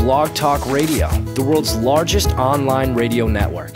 Blog Talk Radio, the world's largest online radio network.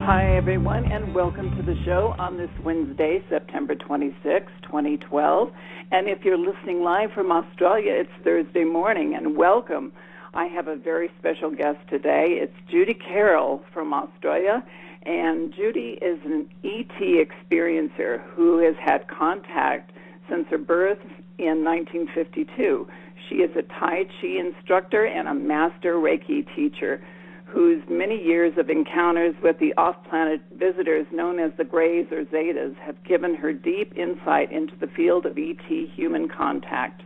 Hi, everyone, and welcome to the show on this Wednesday, September 26, 2012. And if you're listening live from Australia, it's Thursday morning, and welcome. I have a very special guest today. It's Judy Carroll from Australia, and Judy is an ET experiencer who has had contact since her birth in 1952. She is a Tai Chi instructor and a master Reiki teacher whose many years of encounters with the off-planet visitors known as the Greys or Zetas have given her deep insight into the field of ET human contact.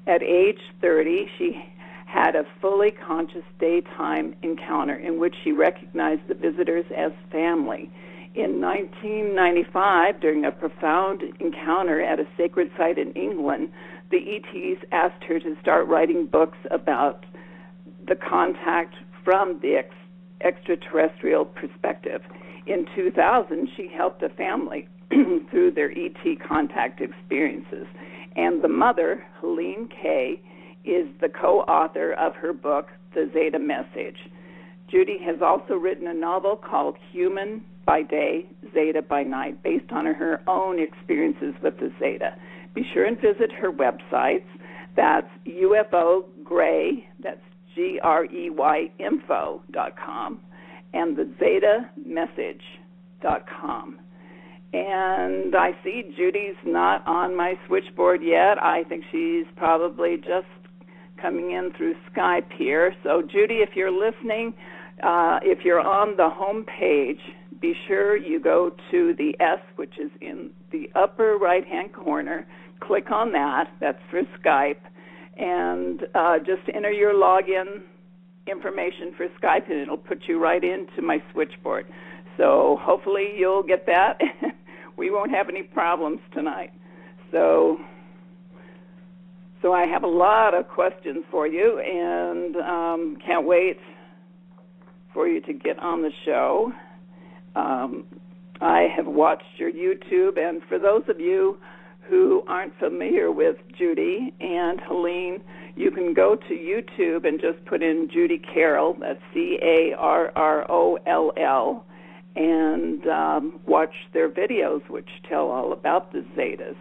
At age 30, she had a fully conscious daytime encounter in which she recognized the visitors as family. In 1995, during a profound encounter at a sacred site in England, the ETs asked her to start writing books about the contact from the extraterrestrial perspective. In 2000, she helped a family through their ET contact experiences. And the mother, Helene Kaye, is the co-author of her book, The Zeta Message. Judy has also written a novel called Human by Day, Zeta by Night, based on her own experiences with the Zeta. Be sure and visit her websites. That's UFO Grey, that's GREY info.com, and the zetamessage.com. And I see Judy's not on my switchboard yet. I think she's probably just coming in through Skype here. So, Judy, if you're listening, if you're on the home page, be sure you go to the S, which is in the upper right-hand corner. Click on that. That's for Skype. And just enter your login information for Skype, and it'll put you right into my switchboard. So hopefully you'll get that. We won't have any problems tonight. So I have a lot of questions for you, and can't wait for you to get on the show. I have watched your YouTube, and for those of you who aren't familiar with Judy and Helene, you can go to YouTube and just put in Judy Carroll, that's Carroll, and watch their videos, which tell all about the Zetas.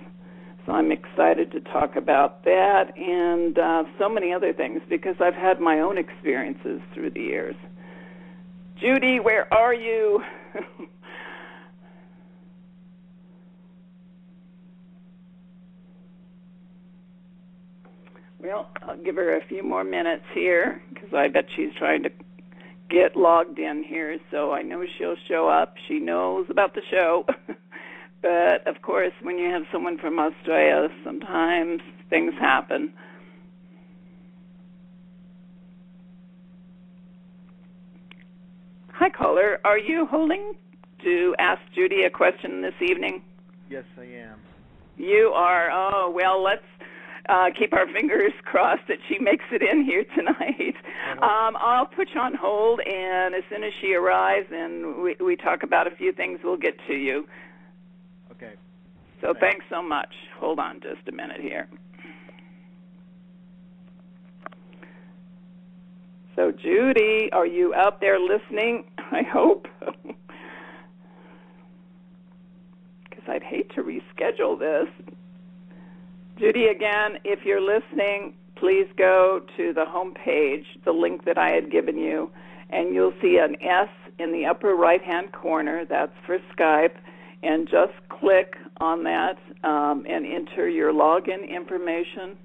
So I'm excited to talk about that and so many other things because I've had my own experiences through the years. Judy, where are you? Well, I'll give her a few more minutes here because I bet she's trying to get logged in here, so I know she'll show up. She knows about the show. But, of course, when you have someone from Australia, sometimes things happen. Hi, caller. Are you holding to ask Judy a question this evening? Yes, I am. You are? Oh, well, let's keep our fingers crossed that she makes it in here tonight. I'll put you on hold, and as soon as she arrives and we talk about a few things, we'll get to you. Okay. So thanks so much. Hold on just a minute here. So, Judy, are you out there listening? I hope. Because I'd hate to reschedule this. Judy, again, if you're listening, please go to the home page, the link that I had given you, and you'll see an S in the upper right-hand corner. That's for Skype. And just click on that and enter your login information,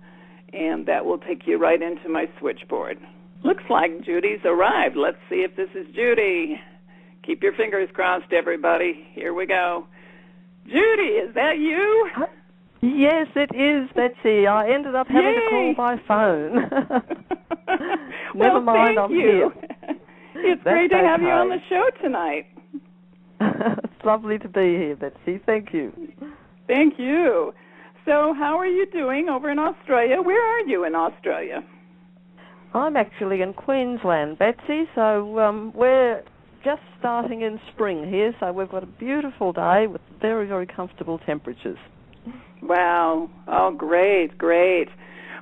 and that will take you right into my switchboard. Looks like Judy's arrived. Let's see if this is Judy. Keep your fingers crossed, everybody. Here we go. Judy, is that you? Yes, it is, Betsy. I ended up having to call by phone. Never mind, I'm here. It's great to have you on the show tonight. It's lovely to be here, Betsy. Thank you. Thank you. So how are you doing over in Australia? Where are you in Australia? I'm actually in Queensland, Betsy, so we're just starting in spring here, so we've got a beautiful day with very, very comfortable temperatures. Wow. Oh, great, great.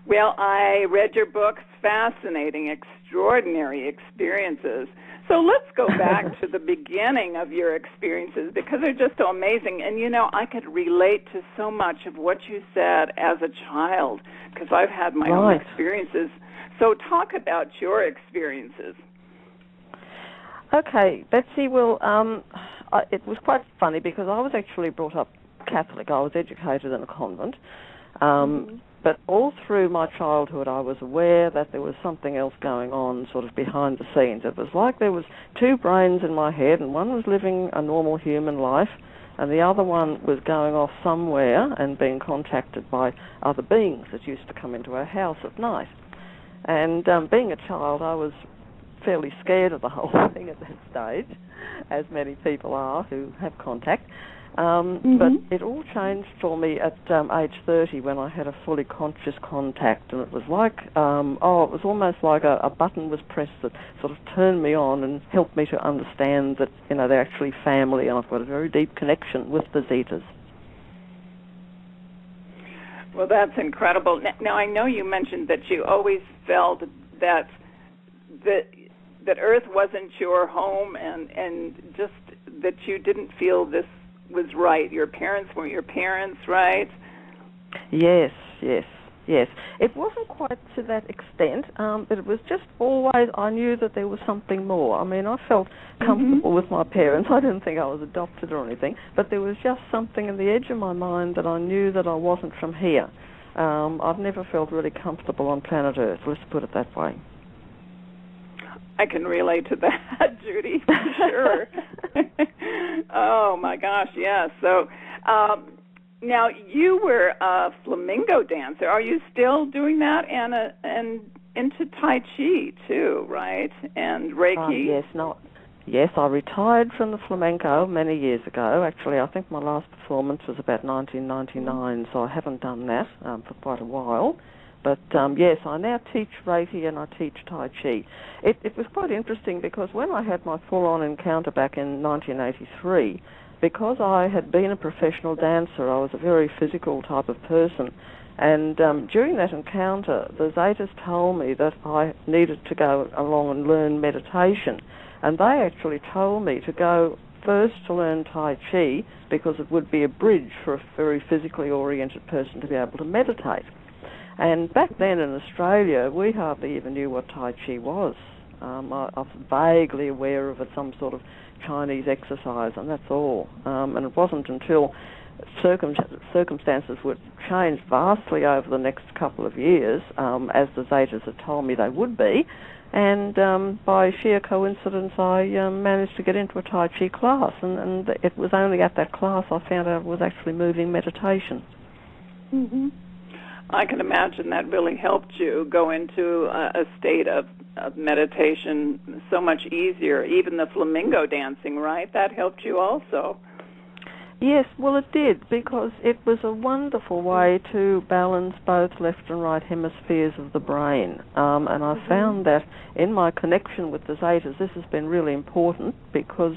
Well, I read your books fascinating, extraordinary experiences. So let's go back to the beginning of your experiences, because they're just so amazing. And, you know, I could relate to so much of what you said as a child, because I've had my own experiences. So talk about your experiences. Okay, Betsy, well, it was quite funny because I was actually brought up Catholic. I was educated in a convent. But all through my childhood, I was aware that there was something else going on sort of behind the scenes. It was like there was two brains in my head, and one was living a normal human life, and the other one was going off somewhere and being contacted by other beings that used to come into our house at night. And being a child, I was fairly scared of the whole thing at that stage, as many people are who have contact. But it all changed for me at age 30 when I had a fully conscious contact, and it was like, it was almost like a button was pressed that sort of turned me on and helped me to understand that, you know, they're actually family, and I've got a very deep connection with the Zetas. Well, that's incredible. Now, I know you mentioned that you always felt that Earth wasn't your home, and just that you didn't feel this was right. Your parents weren't your parents, right? Yes. It wasn't quite to that extent, but it was just always, I knew that there was something more. I mean, I felt comfortable with my parents. I didn't think I was adopted or anything, but there was just something in the edge of my mind that I knew that I wasn't from here. I've never felt really comfortable on planet Earth, let's put it that way. I can relate to that, Judy, for sure. Oh, my gosh, yes. So now you were a flamenco dancer. Are you still doing that? And into Tai Chi, too, right? And Reiki? Yes, I retired from the flamenco many years ago. Actually, I think my last performance was about 1999, so I haven't done that for quite a while. But, yes, I now teach Reiki and I teach Tai Chi. It was quite interesting because when I had my full-on encounter back in 1983, because I had been a professional dancer, I was a very physical type of person. And during that encounter, the Zetas told me that I needed to go along and learn meditation. And they actually told me to go first to learn Tai Chi because it would be a bridge for a very physically oriented person to be able to meditate. And back then in Australia, we hardly even knew what Tai Chi was. I was vaguely aware of it, some sort of Chinese exercise, and that's all. And it wasn't until circumstances would change vastly over the next couple of years, as the Zetas had told me they would be, and by sheer coincidence I managed to get into a Tai Chi class, and it was only at that class I found out it was actually moving meditation. I can imagine that really helped you go into a state of meditation so much easier. Even the flamenco dancing, right? That helped you also. Yes, well, it did, because it was a wonderful way to balance both left and right hemispheres of the brain. And I found that in my connection with the Zetas, this has been really important because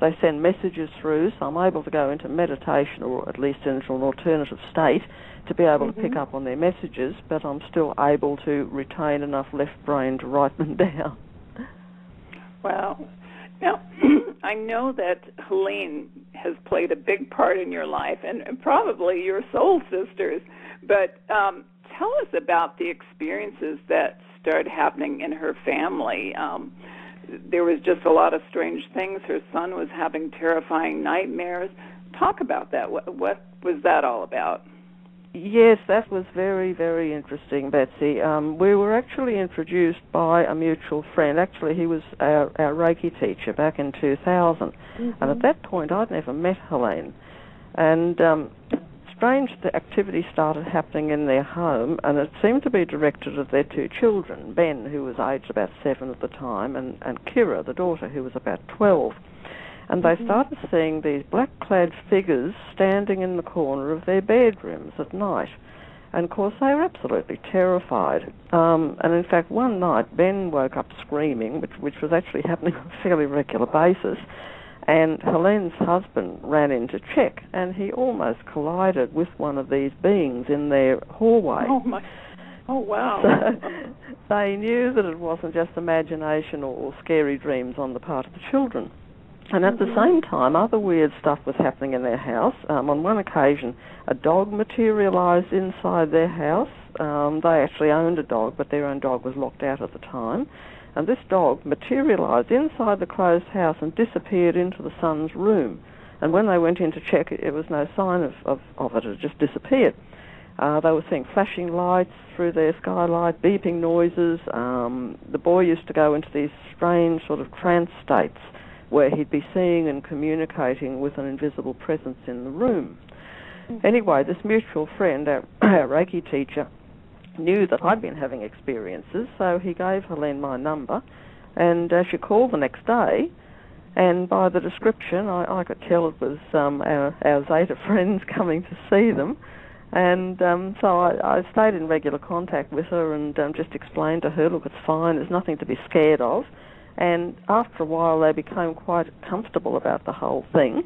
they send messages through, so I'm able to go into meditation, or at least into an alternative state, to be able to pick up on their messages, but I'm still able to retain enough left brain to write them down. Wow. Now, I know that Helene has played a big part in your life, and probably your soul sisters, but tell us about the experiences that started happening in her family. There was just a lot of strange things. Her son was having terrifying nightmares. Talk about that. What was that all about? Yes, that was very, very interesting, Betsy. We were actually introduced by a mutual friend. Actually, he was our Reiki teacher back in 2000. And at that point, I'd never met Helene. And strange activity started happening in their home, and it seemed to be directed at their two children, Ben, who was aged about 7 at the time, and Kira, the daughter, who was about 12. And they started seeing these black-clad figures standing in the corner of their bedrooms at night. And, of course, they were absolutely terrified. And, in fact, one night, Ben woke up screaming, which was actually happening on a fairly regular basis, and Helene's husband ran in to check, and he almost collided with one of these beings in their hallway. Oh, my. Oh, wow. So they knew that it wasn't just imagination or scary dreams on the part of the children. And at the same time, other weird stuff was happening in their house. On one occasion, a dog materialised inside their house. They actually owned a dog, but their own dog was locked out at the time. And this dog materialised inside the closed house and disappeared into the son's room. And when they went in to check, there was no sign of it. It just disappeared. They were seeing flashing lights through their skylight, beeping noises. The boy used to go into these strange sort of trance states where he'd be seeing and communicating with an invisible presence in the room. Anyway, this mutual friend, our Reiki teacher, knew that I'd been having experiences, so he gave Helene my number, and she called the next day, and by the description, I could tell it was our Zeta friends coming to see them. And so I stayed in regular contact with her and just explained to her, look, it's fine, there's nothing to be scared of. And after a while, they became quite comfortable about the whole thing.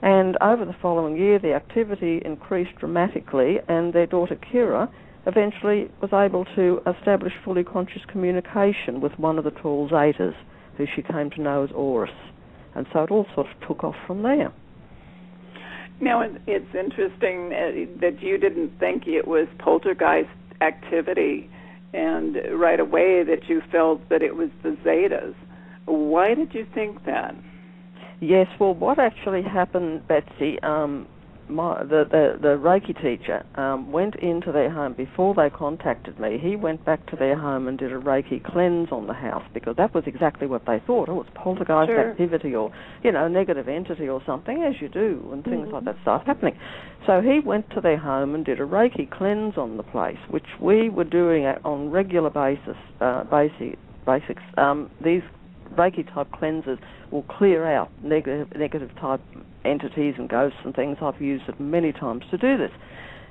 And over the following year, the activity increased dramatically, and their daughter Kira eventually was able to establish fully conscious communication with one of the tall Zetas, who she came to know as Horus. And so it all sort of took off from there. Now, it's interesting that you didn't think it was poltergeist activity, and right away that you felt that it was the Zetas. Why did you think that? Yes, well, what actually happened, Betsy, the Reiki teacher went into their home before they contacted me. He went back to their home and did a Reiki cleanse on the house, because that was exactly what they thought. Oh, it's poltergeist activity or, negative entity or something, as you do when things like that start happening. So he went to their home and did a Reiki cleanse on the place, which we were doing on regular basics. These Reiki-type cleanses will clear out negative-type entities and ghosts and things. I've used it many times to do this.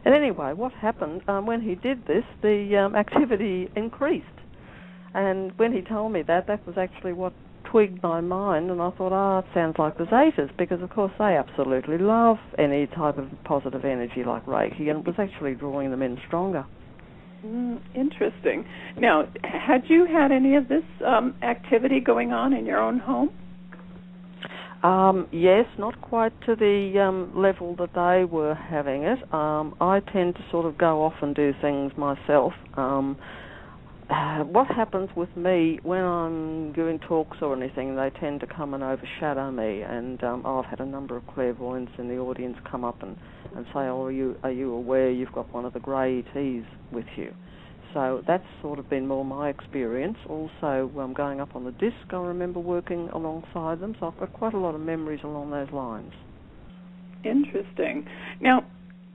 And anyway, what happened, when he did this, the activity increased. And when he told me that was actually what twigged my mind, and I thought, it sounds like the Zetas, because, of course, they absolutely love any type of positive energy like Reiki, and it was actually drawing them in stronger. Interesting. Now, had you had any of this activity going on in your own home? Yes, not quite to the level that they were having it. I tend to sort of go off and do things myself. What happens with me when I'm doing talks or anything, they tend to come and overshadow me, and I've had a number of clairvoyants in the audience come up and say, are you aware you've got one of the grey ETs with you? So that's sort of been more my experience. Also, going up on the disc, I remember working alongside them, so I've got quite a lot of memories along those lines. Interesting. Now,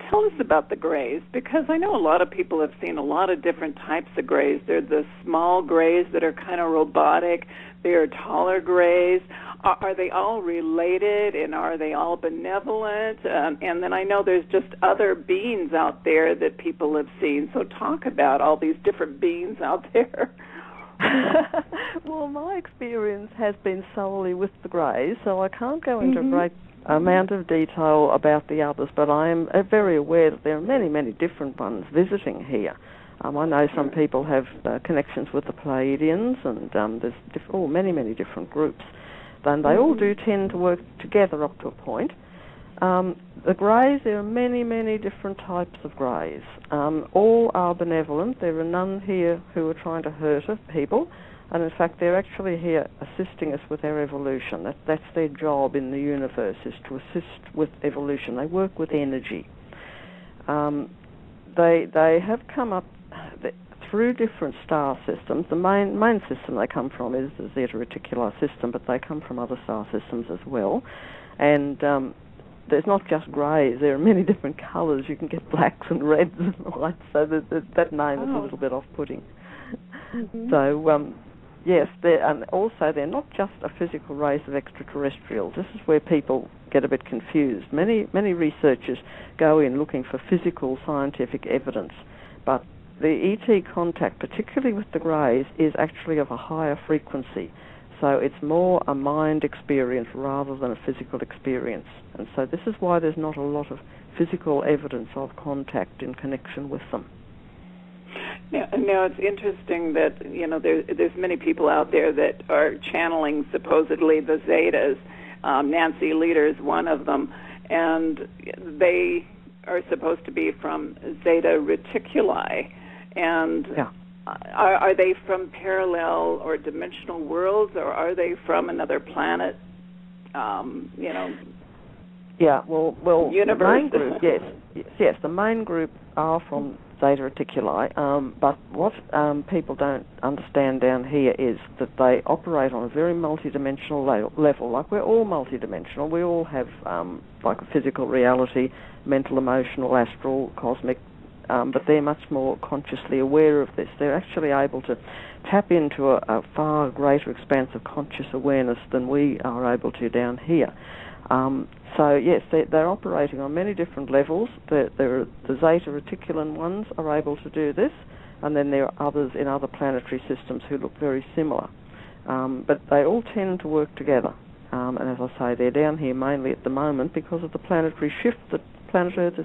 tell us about the greys, because I know a lot of people have seen a lot of different types of greys. They're the small greys that are kind of robotic. There are taller greys. Are they all related, and are they all benevolent? And then I know there's just other beings out there that people have seen. So talk about all these different beings out there. Well, my experience has been solely with the greys, so I can't go into a great amount of detail about the others, but I am very aware that there are many, many different ones visiting here. I know some people have connections with the Pleiadians, and there's many, many different groups. And they all do tend to work together up to a point. The greys, there are many, many different types of greys. All are benevolent. There are none here who are trying to hurt people. And in fact, they're actually here assisting us with our evolution. That's their job in the universe, is to assist with evolution. They work with energy. They have come up through different star systems. The main system they come from is the Zeta Reticular system, but they come from other star systems as well. And there's not just greys. There are many different colours. You can get blacks and reds and whites, so that name is a little bit off-putting. So, yes, and also they're not just a physical race of extraterrestrials. This is where people get a bit confused. Many researchers go in looking for physical scientific evidence, but the ET contact, particularly with the greys, is actually of a higher frequency. So it's more a mind experience rather than a physical experience. And so this is why there's not a lot of physical evidence of contact in connection with them. Now it's interesting that there's many people out there that are channeling supposedly the Zetas. Nancy Leader is one of them, and they are supposed to be from Zeta Reticuli, and are they from parallel or dimensional worlds, or are they from another planet? Yeah, well, universe. The main group, yes, the main group are from Zeta Reticuli, but what people don't understand down here is that they operate on a very multidimensional level. Like, we're all multidimensional. We all have like a physical reality, mental, emotional, astral, cosmic, but they're much more consciously aware of this. They're actually able to tap into a far greater expanse of conscious awareness than we are able to down here. So yes, they're operating on many different levels. The Zeta Reticulan ones are able to do this, and then there are others in other planetary systems who look very similar. But they all tend to work together. And as I say, they're down here mainly at the moment because of the planetary shift that planet Earth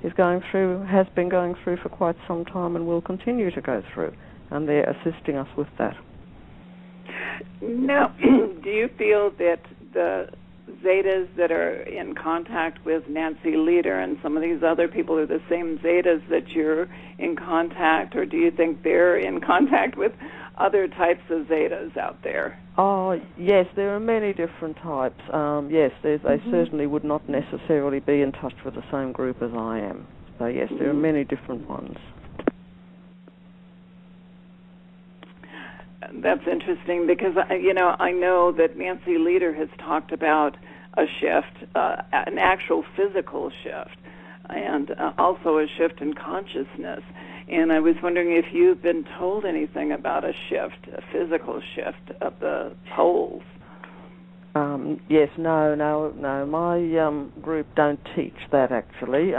is going through, has been going through for quite some time, and will continue to go through. And they're assisting us with that. Now, do you feel that the Zetas that are in contact with Nancy Leader and some of these other people are the same Zetas that you're in contact, or do you think they're in contact with other types of Zetas out there? Oh, yes, there are many different types. Yes, they certainly would not necessarily be in touch with the same group as I am. So yes, there are many different ones. That's interesting because, I know that Nancy Leader has talked about a shift, an actual physical shift, and also a shift in consciousness. And I was wondering if you've been told anything about a shift, a physical shift of the poles. Yes, no. My group don't teach that, actually.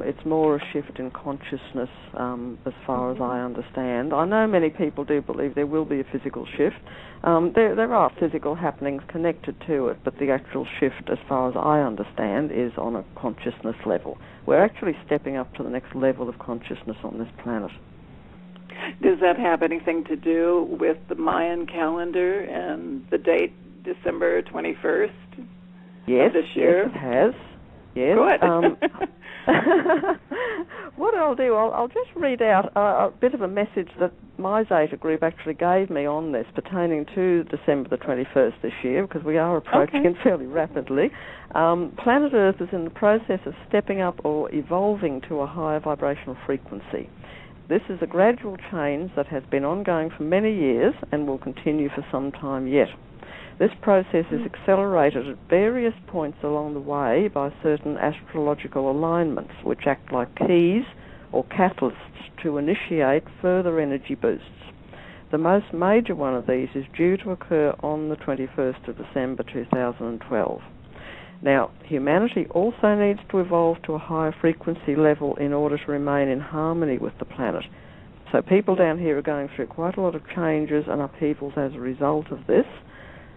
It's more a shift in consciousness, as far as I understand. I know many people do believe there will be a physical shift. There are physical happenings connected to it, but the actual shift, as far as I understand, is on a consciousness level. We're actually stepping up to the next level of consciousness on this planet. Does that have anything to do with the Mayan calendar and the date December 21st yes, of this year? Yes, it has. Yes. Good. What I'll do, I'll just read out a bit of a message that my Zeta group actually gave me on this, pertaining to December the 21st this year, because we are approaching it fairly rapidly. Planet Earth is in the process of stepping up or evolving to a higher vibrational frequency. This is a gradual change that has been ongoing for many years and will continue for some time yet. This process is accelerated at various points along the way by certain astrological alignments, which act like keys or catalysts to initiate further energy boosts. The most major one of these is due to occur on the 21st of December 2012. Now, humanity also needs to evolve to a higher frequency level in order to remain in harmony with the planet. So people down here are going through quite a lot of changes and upheavals as a result of this.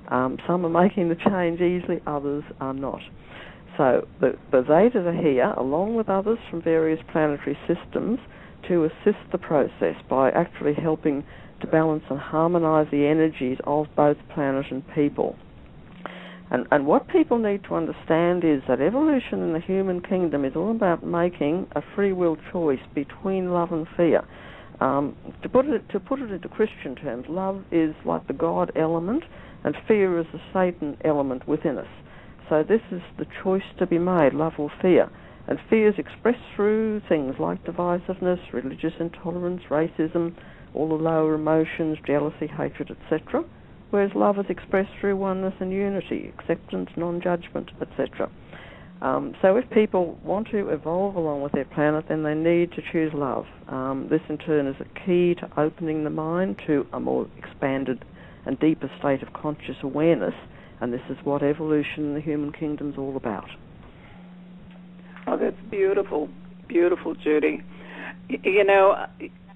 Some are making the change easily, others are not. So the Zetas are here, along with others from various planetary systems, to assist the process by actually helping to balance and harmonize the energies of both planet and people. And what people need to understand is that evolution in the human kingdom is all about making a free will choice between love and fear. To put it into Christian terms, love is like the God element, and fear is the Satan element within us. So this is the choice to be made, love or fear. And fear is expressed through things like divisiveness, religious intolerance, racism, all the lower emotions, jealousy, hatred, etc., whereas love is expressed through oneness and unity, acceptance, non-judgment, etc. So if people want to evolve along with their planet, then they need to choose love. This in turn is a key to opening the mind to a more expanded and deeper state of conscious awareness, and this is what evolution in the human kingdom is all about. Oh, that's beautiful, beautiful, Judy. You know,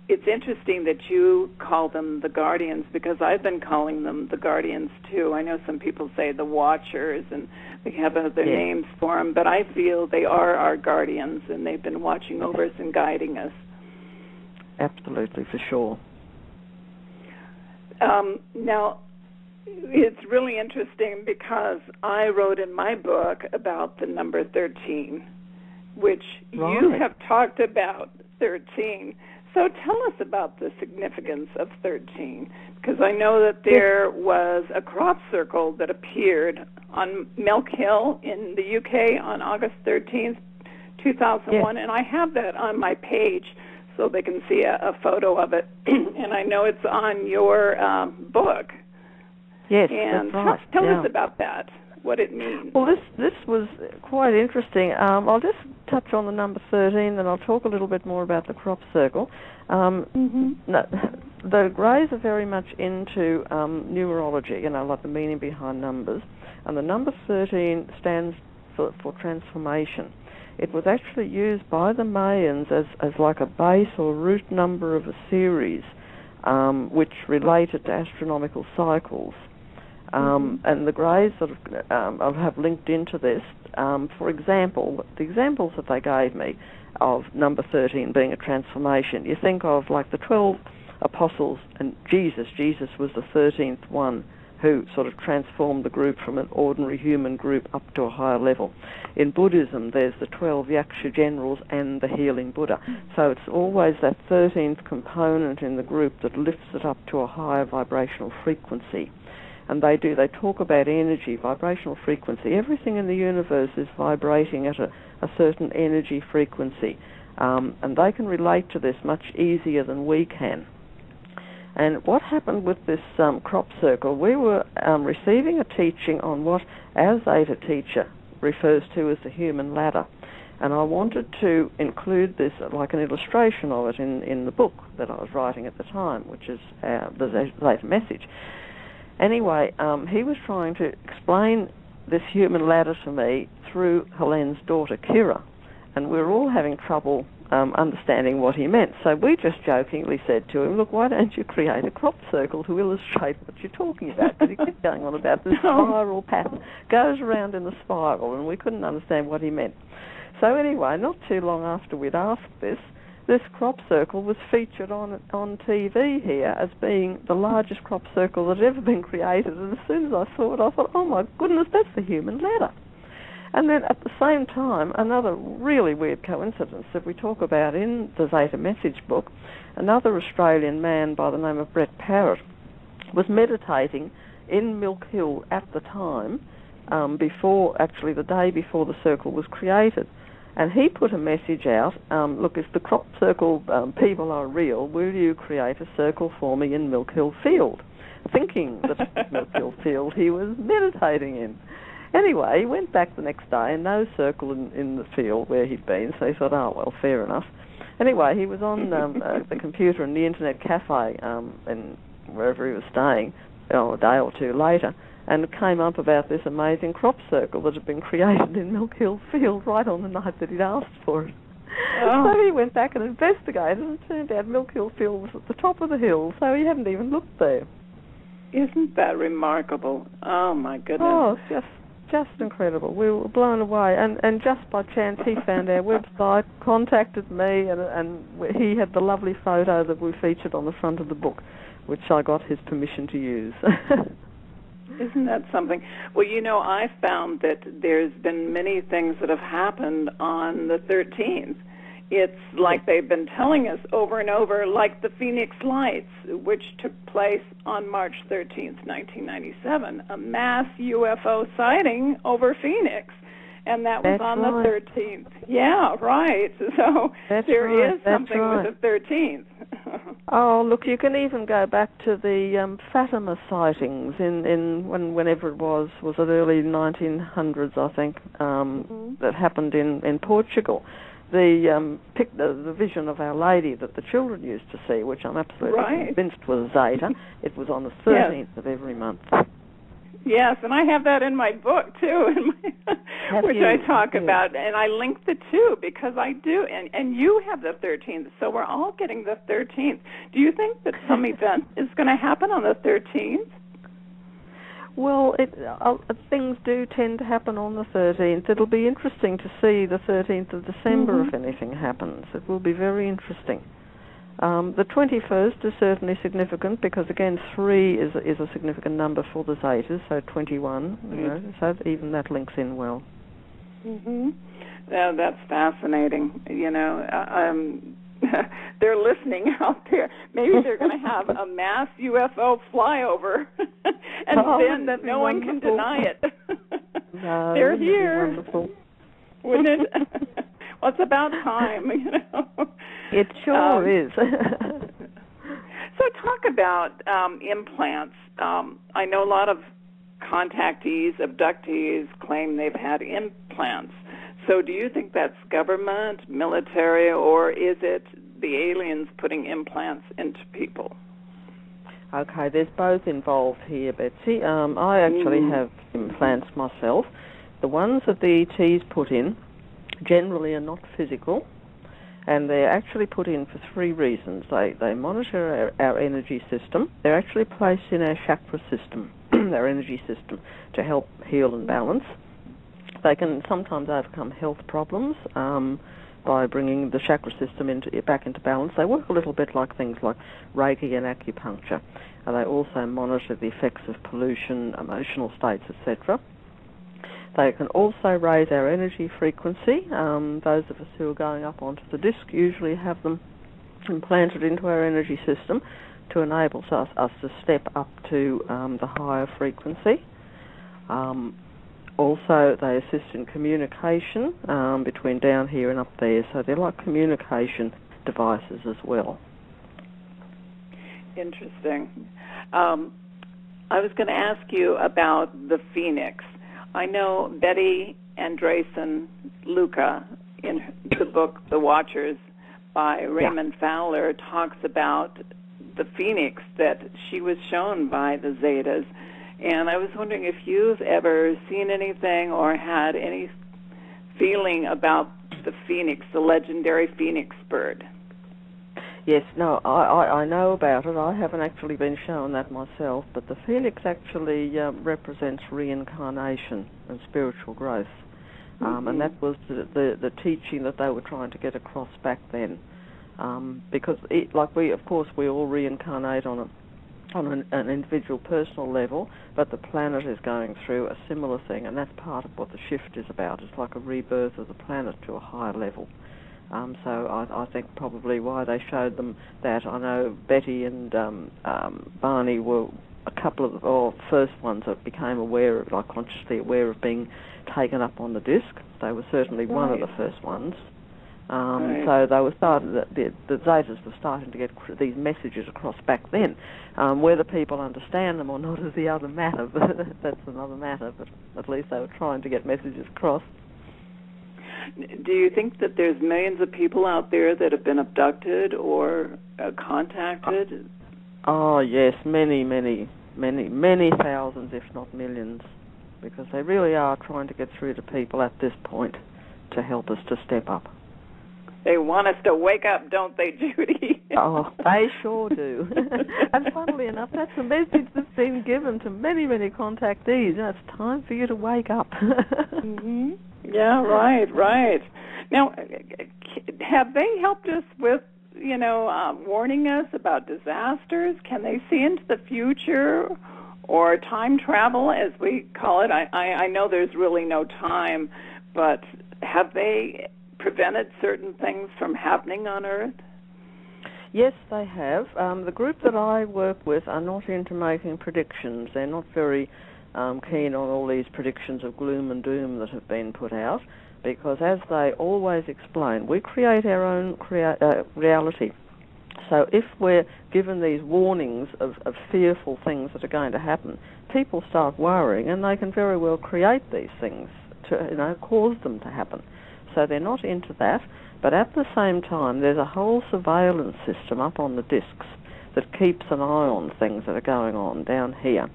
it's interesting that you call them the guardians, because I've been calling them the guardians too. I know some people say the watchers, and they have other names for them, but I feel they are our guardians, and they've been watching over us and guiding us. absolutely, for sure. Now, it's really interesting because I wrote in my book about the number 13, which you have talked about 13. So tell us about the significance of 13, because I know that there was a crop circle that appeared on Milk Hill in the UK on August 13th, 2001, and I have that on my page so they can see a photo of it, and I know it's on your book. Yes, and that's right. Tell us about that, what it means. Well, this was quite interesting. I'll just touch on the number 13, then I'll talk a little bit more about the crop circle. No, the Greys are very much into numerology, like the meaning behind numbers, and the number 13 stands for transformation. It was actually used by the Mayans as like a base or root number of a series, which related to astronomical cycles. And the Greys sort of have linked into this. For example, the examples that they gave me of number 13 being a transformation, you think of like the 12 apostles and Jesus. Jesus was the 13th one who sort of transformed the group from an ordinary human group up to a higher level. In Buddhism, there's the 12 Yaksha generals and the healing Buddha. So it's always that 13th component in the group that lifts it up to a higher vibrational frequency. And they talk about energy, vibrational frequency. Everything in the universe is vibrating at a certain energy frequency. And they can relate to this much easier than we can. And what happened with this crop circle, we were receiving a teaching on what our Zeta teacher refers to as the human ladder. And I wanted to include this like an illustration of it in the book that I was writing at the time, which is the Zeta Message. Anyway, he was trying to explain this human ladder to me through Helene's daughter, Kira. And we were all having trouble understanding what he meant. So we just jokingly said to him, look, why don't you create a crop circle to illustrate what you're talking about? Because he kept going on about this spiral pattern. Goes around in the spiral, and we couldn't understand what he meant. So anyway, not too long after we'd asked this crop circle was featured on TV here as being the largest crop circle that had ever been created. And as soon as I saw it, I thought, oh my goodness, that's the human ladder. And then at the same time, another really weird coincidence that we talk about in the Zeta Message book, another Australian man by the name of Brett Parrott was meditating in Milk Hill at the time, the day before the circle was created. And he put a message out, look, if the crop circle people are real, will you create a circle for me in Milk Hill Field? Thinking that Milk Hill Field he was meditating in. Anyway, he went back the next day and no circle in the field where he'd been, so he thought, oh, well, fair enough. Anyway, he was on the computer in the internet cafe and wherever he was staying, a day or two later, and it came up about this amazing crop circle that had been created in Milk Hill Field right on the night that he'd asked for it. Oh. So he went back and investigated, and it turned out Milk Hill Field was at the top of the hill, so he hadn't even looked there. Isn't that remarkable? Oh, my goodness. Oh, it's just incredible. We were blown away, and just by chance he found our website, contacted me, and he had the lovely photo that we featured on the front of the book, which I got his permission to use. Isn't that something? Well, I found that there's been many things that have happened on the 13th. It's like they've been telling us over and over, like the Phoenix Lights, which took place on March 13th, 1997, a mass UFO sighting over Phoenix, and that was on the 13th. Yeah, right. So there is something with the 13th. Oh, look, you can even go back to the Fatima sightings whenever it was it early 1900s, I think, that happened in Portugal. The vision of Our Lady that the children used to see, which I'm absolutely convinced was Zeta, it was on the 13th of every month. Yes, and I have that in my book, too, which I talk about, and I link the two because I do, and you have the 13th, so we're all getting the 13th. Do you think that some event is going to happen on the 13th? Well, things do tend to happen on the 13th. It'll be interesting to see the 13th of December if anything happens. It will be very interesting. The 21st is certainly significant because, again, 3 is a significant number for the Zetas, so 21, so even that links in well. Mm-hmm. Yeah, that's fascinating. They're listening out there. Maybe they're going to have a mass UFO flyover, and then no one can deny it. No, they're here. Wonderful. Wouldn't it? Well, it's about time, It sure is. So talk about implants. I know a lot of contactees, abductees claim they've had implants. So do you think that's government, military, or is it the aliens putting implants into people? Okay, there's both involved here, Betsy. I actually have implants myself. The ones that the ETs put in generally are not physical, and they're actually put in for 3 reasons. They monitor our energy system. They're actually placed in our chakra system, our energy system, to help heal and balance. They can sometimes overcome health problems by bringing the chakra system back into balance. They work a little bit like things like Reiki and acupuncture. And they also monitor the effects of pollution, emotional states, etc. They can also raise our energy frequency. Those of us who are going up onto the disc usually have them implanted into our energy system to enable us to step up to the higher frequency. Also, they assist in communication between down here and up there, so they're like communication devices as well. Interesting. I was going to ask you about the Phoenix. I know Betty Andreessen Luca, in the book The Watchers by Raymond Fowler, talks about the Phoenix that she was shown by the Zetas. And I was wondering if you've ever seen anything or had any feeling about the Phoenix, the legendary Phoenix bird. Yes, no, I know about it. I haven't actually been shown that myself, but the Phoenix actually represents reincarnation and spiritual growth. And that was the teaching that they were trying to get across back then. Because, we all reincarnate on an individual personal level, but the planet is going through a similar thing, and that's part of what the shift is about. It's like a rebirth of the planet to a higher level. So I think probably why they showed them that. I know Betty and Barney were a couple of the first ones that became aware of, like consciously aware of being taken up on the disc. They were certainly one of the first ones. So they were the Zetas were starting to get these messages across back then. Whether people understand them or not is the other matter, but that's another matter, but at least they were trying to get messages across. Do you think that there's millions of people out there that have been abducted or contacted? Oh, yes, many thousands, if not millions, because they really are trying to get through to people at this point to help us to step up. They want us to wake up, don't they, Judy? Oh, they sure do. And funnily enough, that's a message that's been given to many contactees. It's time for you to wake up. Mm-hmm. Yeah, right. Now, have they helped us with, warning us about disasters? Can they see into the future, or time travel, as we call it? I know there's really no time, but have they prevented certain things from happening on Earth? Yes, they have. The group that I work with are not into making predictions. They're not very keen on all these predictions of gloom and doom that have been put out, because as they always explain, we create our own reality. So if we're given these warnings of fearful things that are going to happen, people start worrying, and they can very well create these things to cause them to happen. So they're not into that, but at the same time there's a whole surveillance system up on the discs that keeps an eye on things that are going on down here.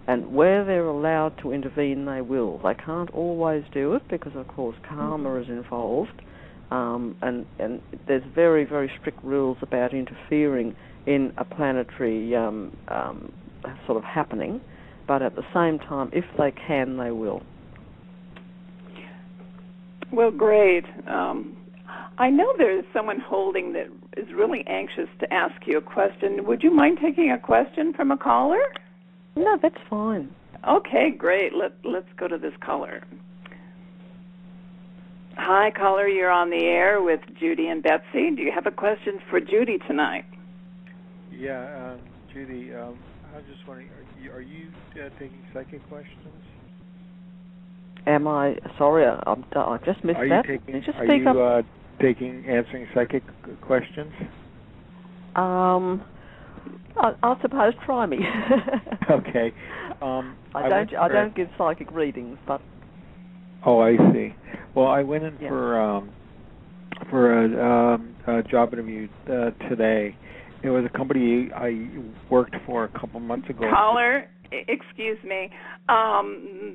And where they're allowed to intervene, they will. They can't always do it because, of course, karma is involved, and there's very, very strict rules about interfering in a planetary sort of happening. But at the same time, if they can, they will. Well, great. I know there's someone holding that is really anxious to ask you a question. Would you mind taking a question from a caller? No, that's fine. Okay, great. Let's go to this caller. Hi, caller. You're on the air with Judy and Betsy. Do you have a question for Judy tonight? Yeah, Judy, I was just wondering, are you taking psychic questions? Am I? Sorry, I just missed that. Can you just speak up? Are you answering psychic questions? I suppose try me. Okay. I don't give psychic readings, but. Oh, I see. Well, I went in for a job interview today. It was a company I worked for a couple months ago. Caller, excuse me.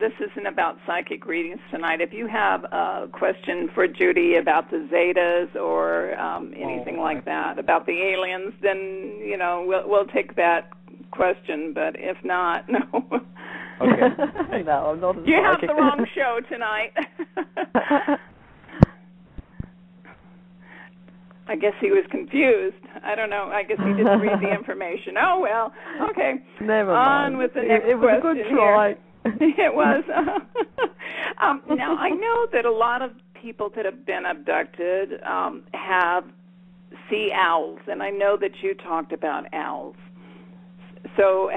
This isn't about psychic readings tonight. If you have a question for Judy about the Zetas or anything like that, about the aliens, then, we'll take that question. But if not, no. Okay. No, I'm not. You have the wrong show tonight. I guess he was confused. I don't know. I guess he didn't read the information. Oh, well. Okay. Never mind. On with the next question. It was a good try. It was. Now, I know that a lot of people that have been abducted see owls, and I know that you talked about owls. So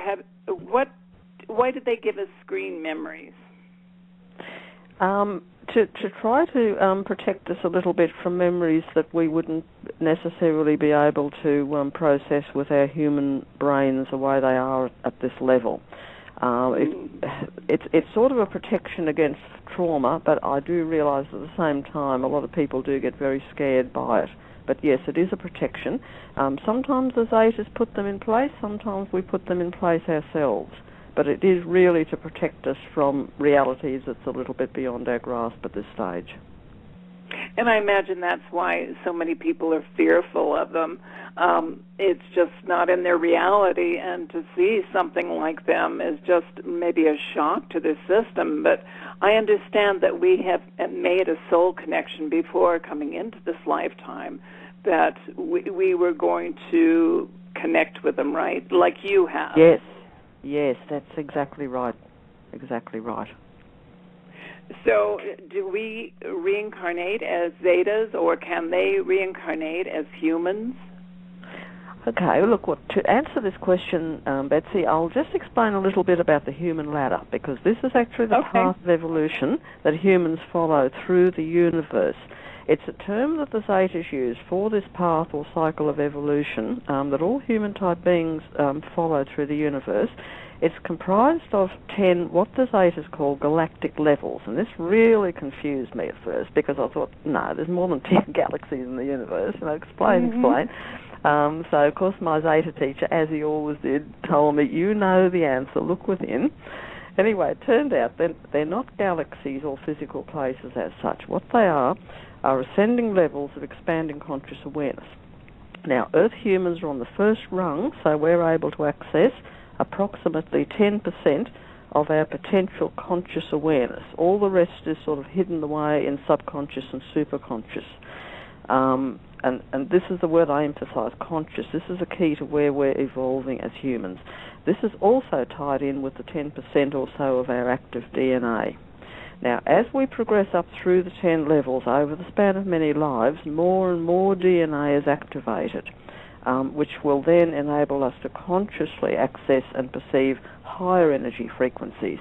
why did they give us screen memories? To try to protect us a little bit from memories that we wouldn't necessarily be able to process with our human brains the way they are at this level. It's sort of a protection against trauma, but I do realise at the same time a lot of people do get very scared by it. But yes, it is a protection. Sometimes the Zetas put them in place, sometimes we put them in place ourselves. But it is really to protect us from realities that's a little bit beyond our grasp at this stage. And I imagine that's why so many people are fearful of them. It's just not in their reality, and to see something like them is just maybe a shock to the system. But I understand that we have made a soul connection before coming into this lifetime, that we were going to connect with them, right? Like you have. Yes, that's exactly right. Exactly right. So, do we reincarnate as Zetas, or can they reincarnate as humans? Okay, look, to answer this question, Betsy, I'll just explain a little bit about the human ladder, because this is actually the path of evolution that humans follow through the universe. It's a term that the Zetas use for this path or cycle of evolution that all human-type beings follow through the universe. It's comprised of 10, what the Zetas call galactic levels, and this really confused me at first, because I thought, no, there's more than 10 galaxies in the universe. Explain. So, of course, my Zeta teacher, as he always did, told me, you know the answer, look within. Anyway, it turned out they're not galaxies or physical places as such. What they are ascending levels of expanding conscious awareness. Now, Earth humans are on the first rung, so we're able to access approximately 10% of our potential conscious awareness. All the rest is sort of hidden away in subconscious and superconscious. And this is the word I emphasize, conscious. This is a key to where we're evolving as humans. This is also tied in with the 10% or so of our active DNA. Now, as we progress up through the 10 levels over the span of many lives, more and more DNA is activated, which will then enable us to consciously access and perceive higher energy frequencies.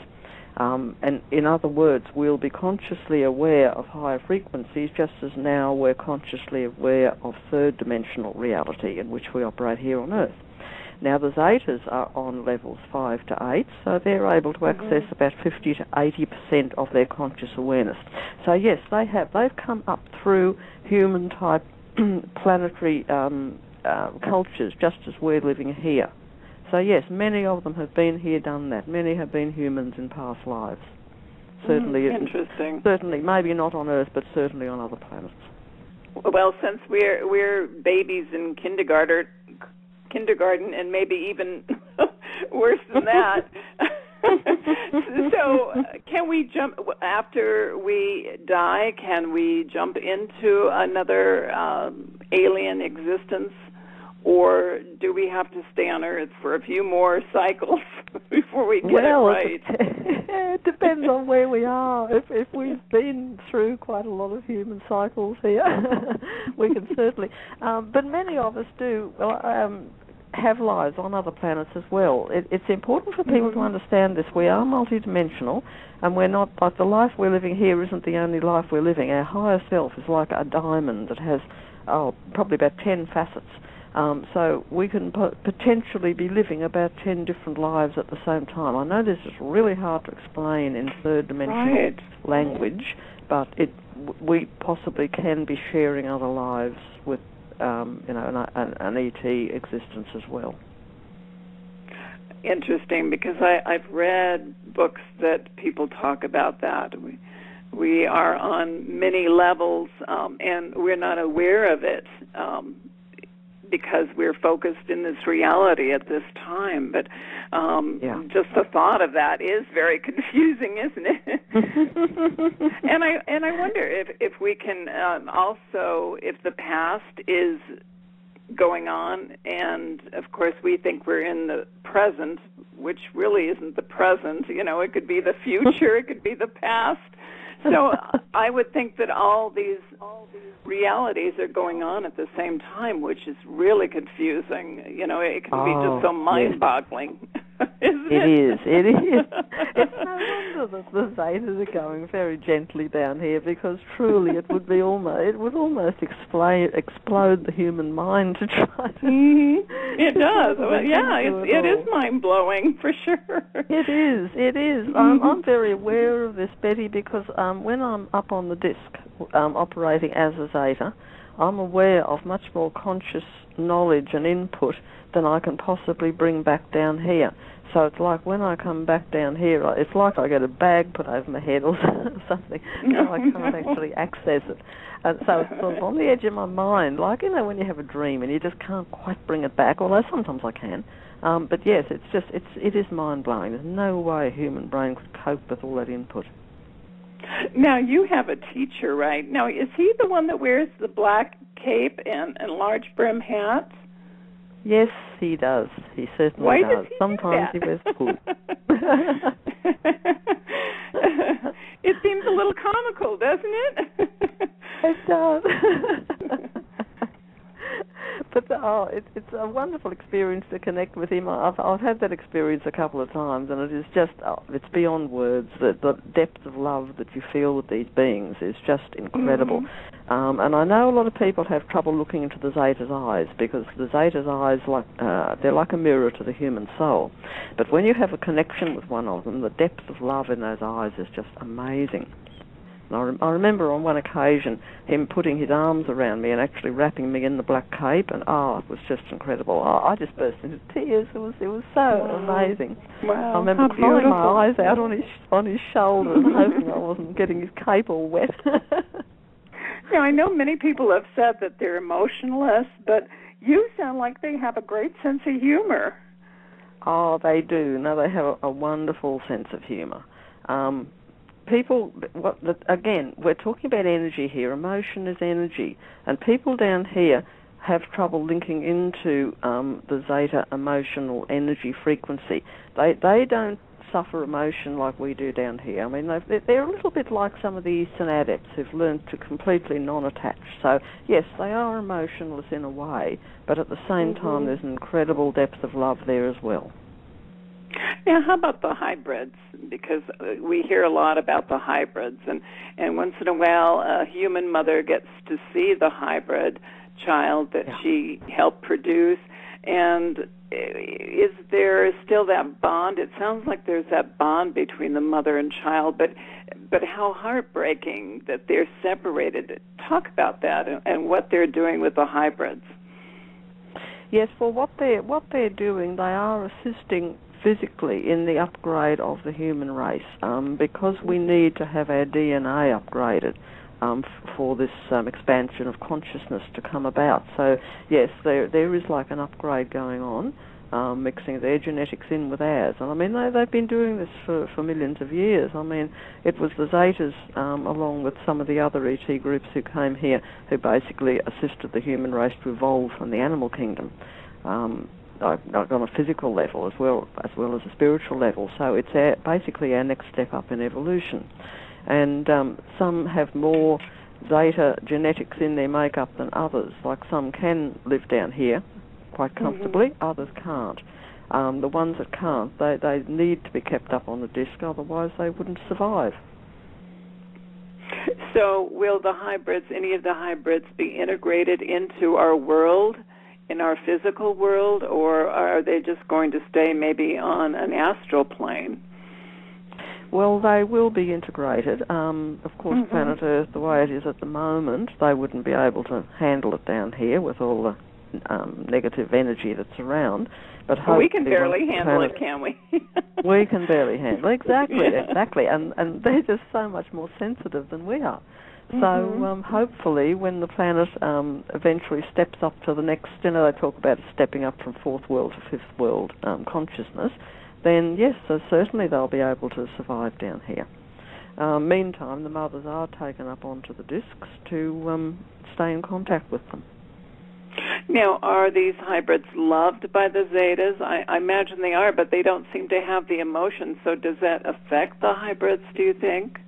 And in other words, we'll be consciously aware of higher frequencies, just as now we're consciously aware of third-dimensional reality in which we operate here on Earth. Now, the Zetas are on levels 5 to 8, so they're able to access about 50 to 80% of their conscious awareness. So, yes, they've come up through human-type planetary cultures, just as we're living here. So, yes, many of them have been here, done that. Many have been humans in past lives. Certainly, interesting. Certainly, maybe not on Earth, but certainly on other planets. Well, since we're babies in kindergarten, and maybe even worse than that. So So can we jump, after we die, can we jump into another alien existence? Or do we have to stay on Earth for a few more cycles before we get it right? It depends on where we are. If we've been through quite a lot of human cycles here, we can certainly. But many of us do have lives on other planets as well. It's important for people to understand this. We are multidimensional, and we're not, like, the life we're living here isn't the only life we're living. Our higher self is like a diamond that has probably about 10 facets. So we can potentially be living about 10 different lives at the same time. I know this is really hard to explain in third-dimensional language, but we possibly can be sharing other lives with, an ET existence as well. Interesting, because I've read books that people talk about that. We are on many levels, and we're not aware of it. Because we're focused in this reality at this time. But just the thought of that is very confusing, isn't it? and I wonder if we can also, if the past is going on, and of course we think we're in the present, which really isn't the present. It could be the future, it could be the past. So I would think that all these realities are going on at the same time, which is really confusing. It can be just so mind-boggling. Isn't it? It is. It's no wonder that the Zetas are going very gently down here, because truly it would almost explode the human mind to try to. It does. It is mind-blowing for sure. It is. I'm very aware of this, Betty, because when I'm up on the disc operating as a Zeta, I'm aware of much more conscious knowledge and input than I can possibly bring back down here. So it's like when I come back down here, it's like I get a bag put over my head or something, so I can't actually access it. And so it's sort of on the edge of my mind, like, when you have a dream and you just can't quite bring it back, although sometimes I can. But yes, it is mind-blowing. There's no way a human brain could cope with all that input. Now, you have a teacher, right? Now, is he the one that wears the black cape and large brim hats? Yes, he does. He certainly Why does. Does he Sometimes do he wears hood. It seems a little comical, doesn't it? It does. But it's a wonderful experience to connect with him. I've had that experience a couple of times, and it is just, it's beyond words. The depth of love that you feel with these beings is just incredible. And I know a lot of people have trouble looking into the Zeta's eyes, because the Zeta's eyes, they're like a mirror to the human soul. But when you have a connection with one of them, the depth of love in those eyes is just amazing. And I remember on one occasion him putting his arms around me and actually wrapping me in the black cape, and it was just incredible. I just burst into tears. It was so amazing. Wow, I remember crying my eyes out on his shoulder and hoping I wasn't getting his cape all wet. Now, I know many people have said that they're emotionless, but you sound like they have a great sense of humor. Oh, they do. No, they have a wonderful sense of humor. People, again, we're talking about energy here. Emotion is energy. And people down here have trouble linking into the Zeta emotional energy frequency. They don't suffer emotion like we do down here. I mean, they're a little bit like some of the Eastern adepts who've learned to completely non-attach. So, yes, they are emotionless in a way, but at the same time there's an incredible depth of love there as well. Now, how about the hybrids? Because we hear a lot about the hybrids, and once in a while a human mother gets to see the hybrid child that she helped produce, and is there still that bond? It sounds like there's that bond between the mother and child, but how heartbreaking that they're separated. Talk about that and what they're doing with the hybrids. Yes, well, what they're doing, they are assisting physically in the upgrade of the human race, because we need to have our DNA upgraded for this expansion of consciousness to come about. So yes, there is like an upgrade going on, mixing their genetics in with ours. And I mean, they've been doing this for millions of years. I mean, it was the Zetas, along with some of the other ET groups who came here, who basically assisted the human race to evolve from the animal kingdom, on a physical level as well as a spiritual level. So it's basically our next step up in evolution. And some have more Zeta genetics in their makeup than others. Like some can live down here quite comfortably, others can't. The ones that can't, they need to be kept up on the disc, otherwise they wouldn't survive. So will the hybrids, any of the hybrids, be integrated into our world, in our physical world, or are they just going to stay maybe on an astral plane? Well, they will be integrated. Of course, planet Earth, the way it is at the moment, they wouldn't be able to handle it down here with all the negative energy that's around. But we can barely handle it, can we? We can barely handle it. Exactly. And they're just so much more sensitive than we are. So hopefully when the planet eventually steps up to the next, they talk about stepping up from fourth world to fifth world consciousness, then yes, so certainly they'll be able to survive down here. Meantime, the mothers are taken up onto the discs to stay in contact with them. Now, are these hybrids loved by the Zetas? I imagine they are, but they don't seem to have the emotion. So does that affect the hybrids, do you think?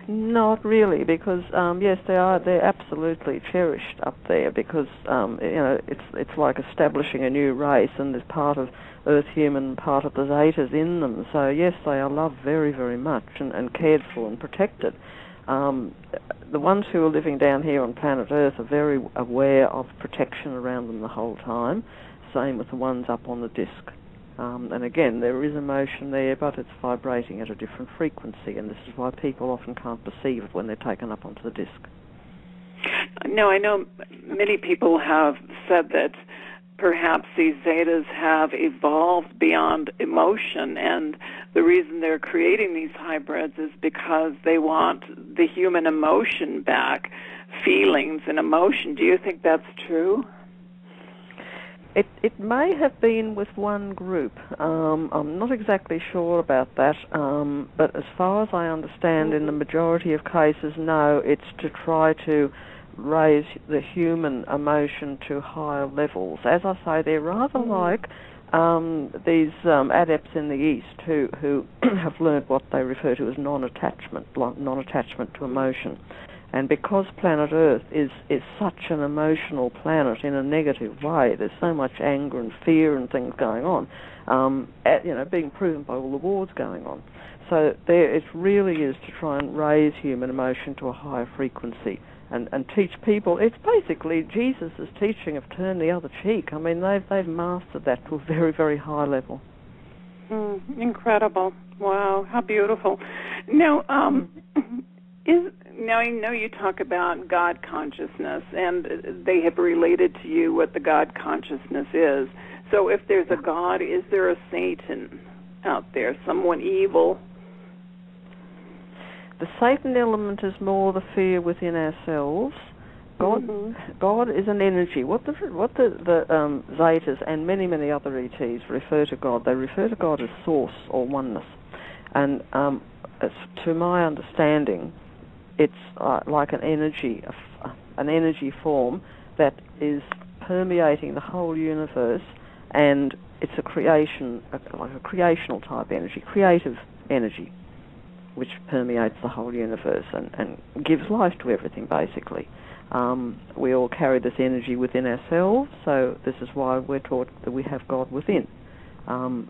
Not really, because yes, they are. They're absolutely cherished up there because it's like establishing a new race, and there's part of Earth human, part of the Zetas in them. So yes, they are loved very, very much and cared for and protected. The ones who are living down here on planet Earth are very aware of protection around them the whole time. Same with the ones up on the disc. And again, there is emotion there, but it's vibrating at a different frequency, and this is why people often can't perceive it when they're taken up onto the disc. No, I know many people have said that perhaps these Zetas have evolved beyond emotion, and the reason they're creating these hybrids is because they want the human emotion back, feelings and emotion. Do you think that's true? It may have been with one group. I'm not exactly sure about that, but as far as I understand, in the majority of cases, no, it's to try to raise the human emotion to higher levels. As I say, they're rather like these adepts in the East who have learned what they refer to as non-attachment to emotion. And because planet Earth is such an emotional planet in a negative way, there's so much anger and fear and things going on, being proven by all the wars going on. So it really is to try and raise human emotion to a higher frequency and teach people. It's basically Jesus' teaching of turn the other cheek. I mean, they've mastered that to a very, very high level. Incredible. Wow, how beautiful. Now, now I know you talk about God consciousness, and they have related to you what the God consciousness is. So if there's a God, is there a Satan out there, someone evil? The Satan element is more the fear within ourselves. God is an energy. What the Zetas and many, many other ETs refer to God, they refer to God as source or oneness. And to my understanding, it's like an energy form that is permeating the whole universe, and it's a creation, like a creational type energy, creative energy, which permeates the whole universe and gives life to everything, basically. We all carry this energy within ourselves, so this is why we're taught that we have God within.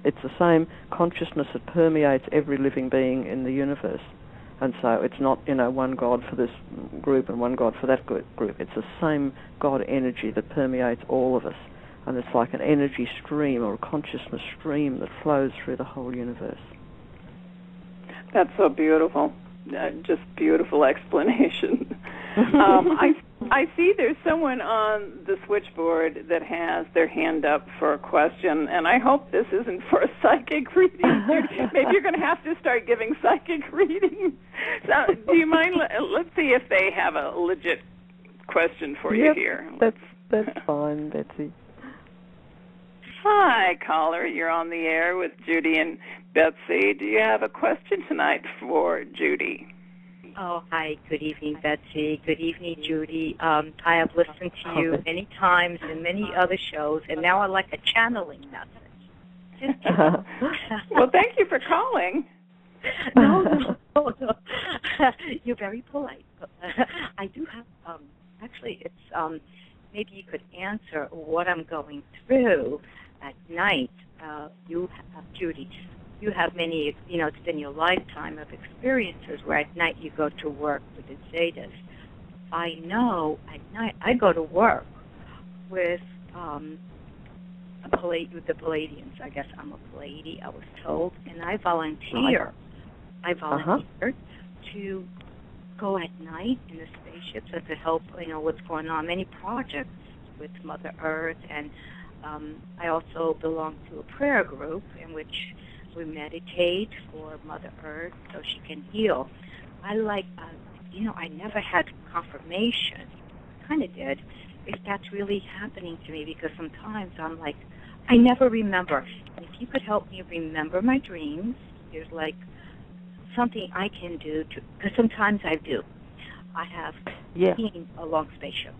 It's the same consciousness that permeates every living being in the universe. And so it's not, one God for this group and one God for that group. It's the same God energy that permeates all of us. And it's like an energy stream or a consciousness stream that flows through the whole universe. That's so beautiful. Just beautiful explanation. I see there's someone on the switchboard that has their hand up for a question, and I hope this isn't for a psychic reading. Maybe you're going to have to start giving psychic readings. So, do you mind? Let's see if they have a legit question for you here. That's fine, Betsy. Hi, caller. You're on the air with Judy and Betsy. Do you have a question tonight for Judy? Oh, hi. Good evening, Betsy. Good evening, Judy. I have listened to you many times in many other shows, and now I like a channeling message. Well, thank you for calling. No. You're very polite. I do have, actually, it's, maybe you could answer what I'm going through at night. Judy, you have many, it's been your lifetime of experiences where at night you go to work with the Zetas. I know at night I go to work with the Palladians. I guess I'm a Palladi, I was told, and I volunteer. I volunteered to go at night in the spaceships and to help, what's going on, many projects with Mother Earth, and I also belong to a prayer group in which we meditate for Mother Earth so she can heal. I never had confirmation, kind of did, if that's really happening to me, because sometimes I'm like, I never remember. And if you could help me remember my dreams, there's like something I can do to, because sometimes I do. I have seen a long spaceship.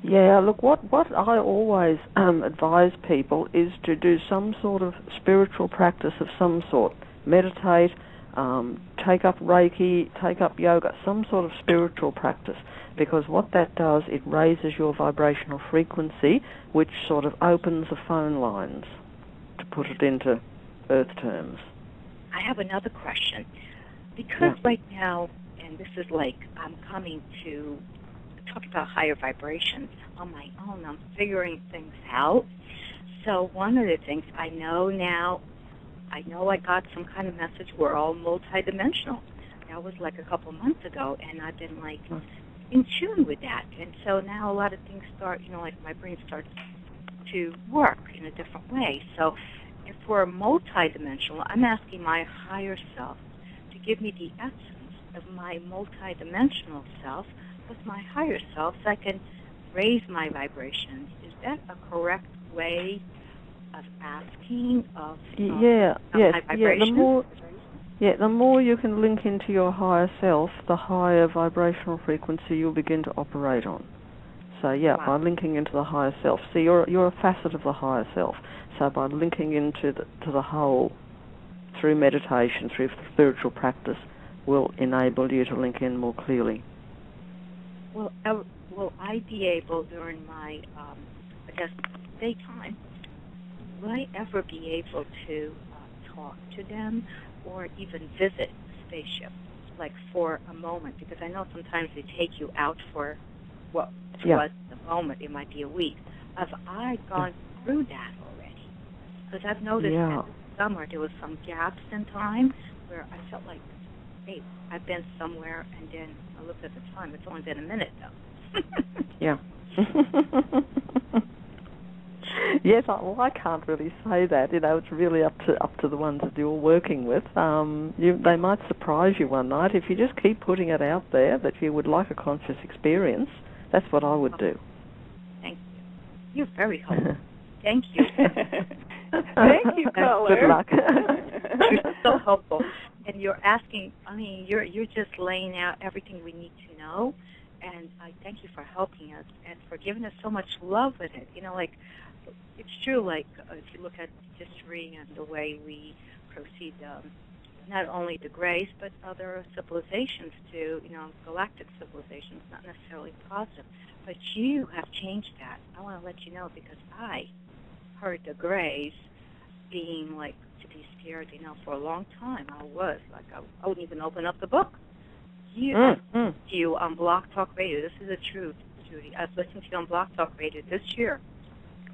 Yeah, look, what I always advise people is to do some sort of spiritual practice of some sort. Meditate, take up Reiki, take up yoga, some sort of spiritual practice, because what that does, it raises your vibrational frequency, which sort of opens the phone lines, to put it into Earth terms. I have another question. Because right now, and this is like I'm coming to talk about higher vibrations on my own, I'm figuring things out. So one of the things I know now, I got some kind of message, we're all multidimensional. That was like a couple months ago, and I've been like in tune with that. And so now a lot of things start, like my brain starts to work in a different way. So if we're multidimensional, I'm asking my higher self to give me the essence of my multidimensional self with my higher self so I can raise my vibrations. Is that a correct way of asking of my vibrations? The more you can link into your higher self, the higher vibrational frequency you'll begin to operate on. So by linking into the higher self. See, you're a facet of the higher self. So by linking into the whole through meditation, through spiritual practice, will enable you to link in more clearly. Will I be able during my, daytime, will I ever be able to talk to them or even visit the spaceship, like for a moment? Because I know sometimes they take you out for, the moment, it might be a week. Have I gone through that already? Because I've noticed that this summer there was some gaps in time where I felt like, hey, I've been somewhere, and then I looked at the time. It's only been a minute, though. Yeah. Yes, I can't really say that. It's really up to the ones that you're working with. They might surprise you one night if you just keep putting it out there that you would like a conscious experience. That's what I would do. Thank you. You're very helpful. Thank you. Thank you, caller. Good luck. You're so helpful. And you're asking, you're just laying out everything we need to know. And I thank you for helping us and for giving us so much love with it. It's true, if you look at history and the way we proceed, not only the Greys, but other civilizations too, galactic civilizations, not necessarily positive. But you have changed that. I want to let you know because I heard the Greys being to be scared, for a long time. I wouldn't even open up the book. You on Blog Talk Radio. This is the truth, Judy. I've listened to you on Blog Talk Radio this year,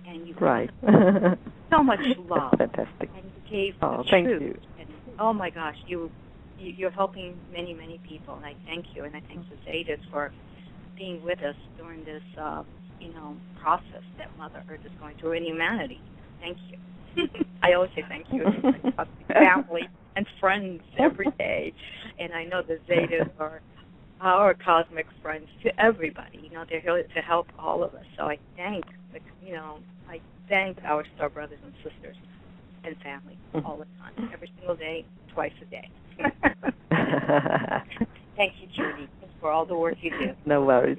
and you've given so much love. Fantastic. And you gave the thank truth. You. And, oh my gosh, you're helping many, many people, and I thank you, and I thank the Zetas for being with us during this, process that Mother Earth is going through in humanity. Thank you. I always say thank you. I talk to family and friends every day, and I know the Zetas are our cosmic friends to everybody. They're here to help all of us. So I thank, thank our star brothers and sisters and family all the time, every single day, twice a day. Thank you, Judy, for all the work you do. No worries.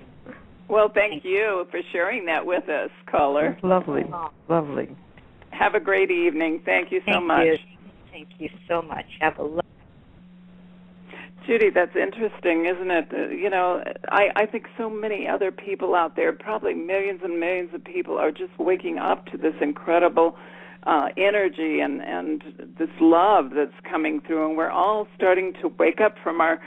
Well, thank you for sharing that with us, caller. Lovely, lovely. Have a great evening. Thank you so much. Thank you so much. Have a lovely Judy, that's interesting, isn't it? I think so many other people out there, probably millions and millions of people, are just waking up to this incredible energy and this love that's coming through, and we're all starting to wake up from our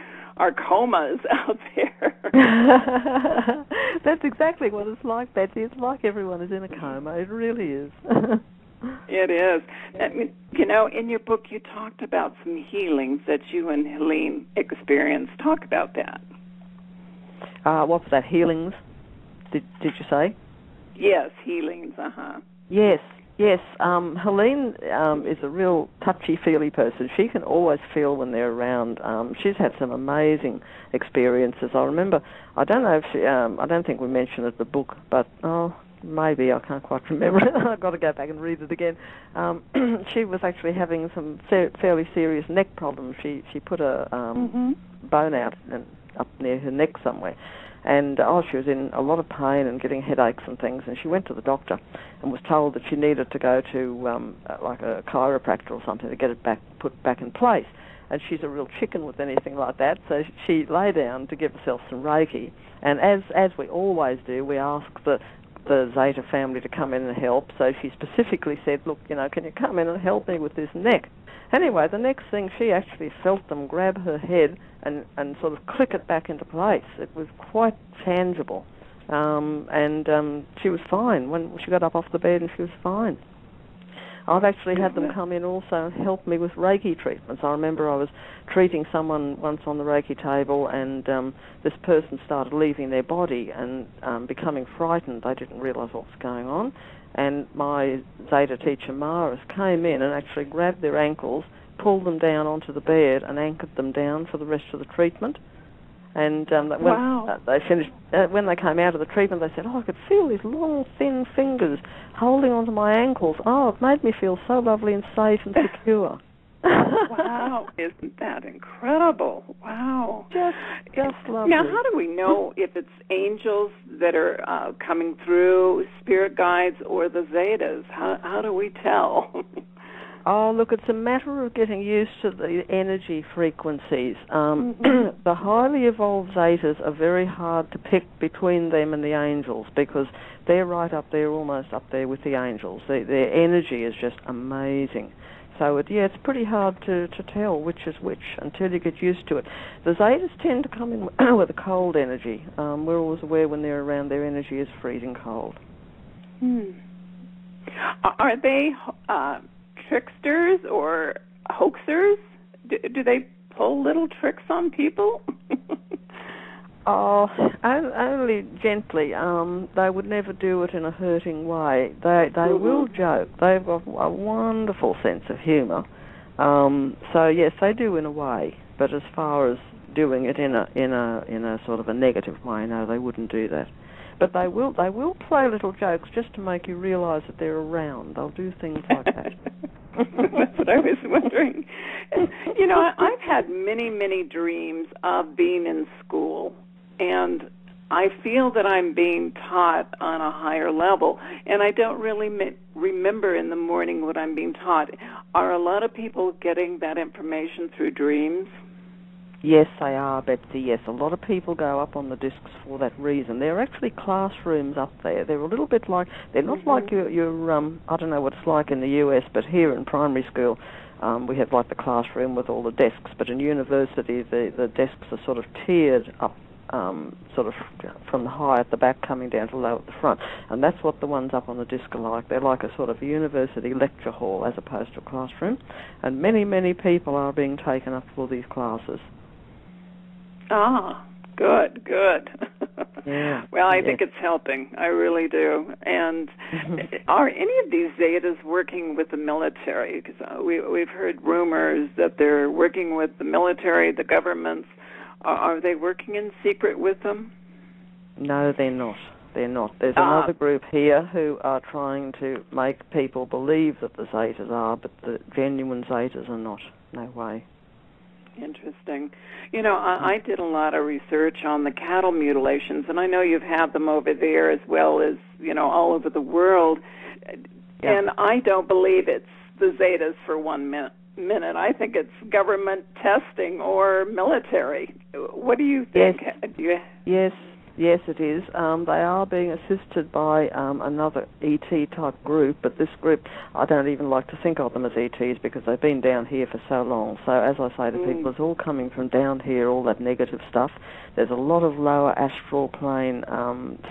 comas out there. That's exactly what it's like, Betsy. It's like everyone is in a coma. It really is. It is. I mean, in your book you talked about some healings that you and Helene experienced. Talk about that. What's that, healings, did you say? Yes, healings, Yes. Helene is a real touchy-feely person. She can always feel when they're around. She's had some amazing experiences. I remember, I don't know if she, I don't think we mentioned it in the book, but maybe, I can't quite remember. I've got to go back and read it again. She was actually having some fairly serious neck problems. She put a bone out and up near her neck somewhere. And she was in a lot of pain and getting headaches and things, and she went to the doctor and was told that she needed to go to like a chiropractor or something to get it put back in place. And she's a real chicken with anything like that, so she lay down to give herself some Reiki. And as we always do, we ask the Zeta family to come in and help. So she specifically said, look, can you come in and help me with this neck? Anyway, the next thing, she actually felt them grab her head and sort of click it back into place. It was quite tangible. And she was fine. When she got up off the bed, and she was fine. I've actually had them come in also and help me with Reiki treatments. I remember I was treating someone once on the Reiki table, and this person started leaving their body and becoming frightened. They didn't realise what was going on. And my Zeta teacher, Maris, came in and actually grabbed their ankles, pulled them down onto the bed and anchored them down for the rest of the treatment. And when they finished, when they came out of the treatment, they said, I could feel these long, thin fingers holding onto my ankles. It made me feel so lovely and safe and secure. Wow, isn't that incredible? Wow. Just lovely. Now, how do we know if it's angels that are coming through, spirit guides, or the Zetas? How do we tell? Look, it's a matter of getting used to the energy frequencies. The highly evolved Zetas are very hard to pick between them and the angels, because they're right up there, almost up there with the angels. Their energy is just amazing. So, it's pretty hard to tell which is which until you get used to it. The Zetas tend to come in with a cold energy. We're always aware when they're around, their energy is freezing cold. Are they tricksters or hoaxers? Do they pull little tricks on people? Only gently. They would never do it in a hurting way. They will joke. They've got a wonderful sense of humour. So yes, they do in a way. But as far as doing it in a sort of a negative way, no, they wouldn't do that. But they will play little jokes just to make you realise that they're around. They'll do things like that. That's what I was wondering. I've had many, many dreams of being in school, and I feel that I'm being taught on a higher level, and I don't really remember in the morning what I'm being taught. Are a lot of people getting that information through dreams? Yes, they are, Betsy, yes. A lot of people go up on the discs for that reason. There are actually classrooms up there. They're a little bit like, they're not like your I don't know what it's like in the US, but here in primary school, we have like the classroom with all the desks, but in university, the desks are sort of tiered up, sort of from the high at the back coming down to low at the front. And that's what the ones up on the disc are like. They're like a sort of university lecture hall as opposed to a classroom. And many, many people are being taken up for these classes. Good. Yeah. Well, I think it's helping. I really do. And are any of these Zetas working with the military? Because we've heard rumors that they're working with the military, the governments. Are they working in secret with them? No, they're not. They're not. There's another group here who are trying to make people believe that the Zetas are, but the genuine Zetas are not. No way. Interesting. I did a lot of research on the cattle mutilations, and I know you've had them over there as well as, all over the world. Yeah. And I don't believe it's the Zetas for 1 minute. I think it's government testing or military. What do you think? Yes, it is. They are being assisted by another ET type group, but this group, I don't even like to think of them as ETs because they've been down here for so long. So as I say to people, it's all coming from down here, all that negative stuff. There's a lot of lower astral plane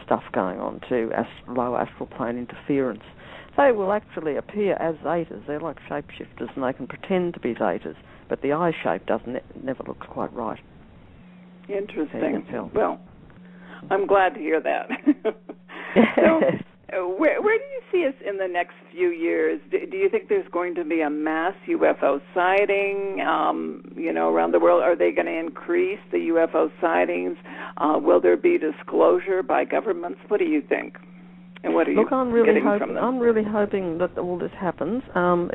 stuff going on too, lower astral plane interference. They will actually appear as Zetas. They're like shapeshifters, and they can pretend to be Zetas, but the eye shape never looks quite right. Interesting. Well, I'm glad to hear that. So, where do you see us in the next few years? Do you think there's going to be a mass UFO sighting, around the world? Are they going to increase the UFO sightings? Will there be disclosure by governments? What do you think? And what are you getting from them? I'm really hoping that all this happens.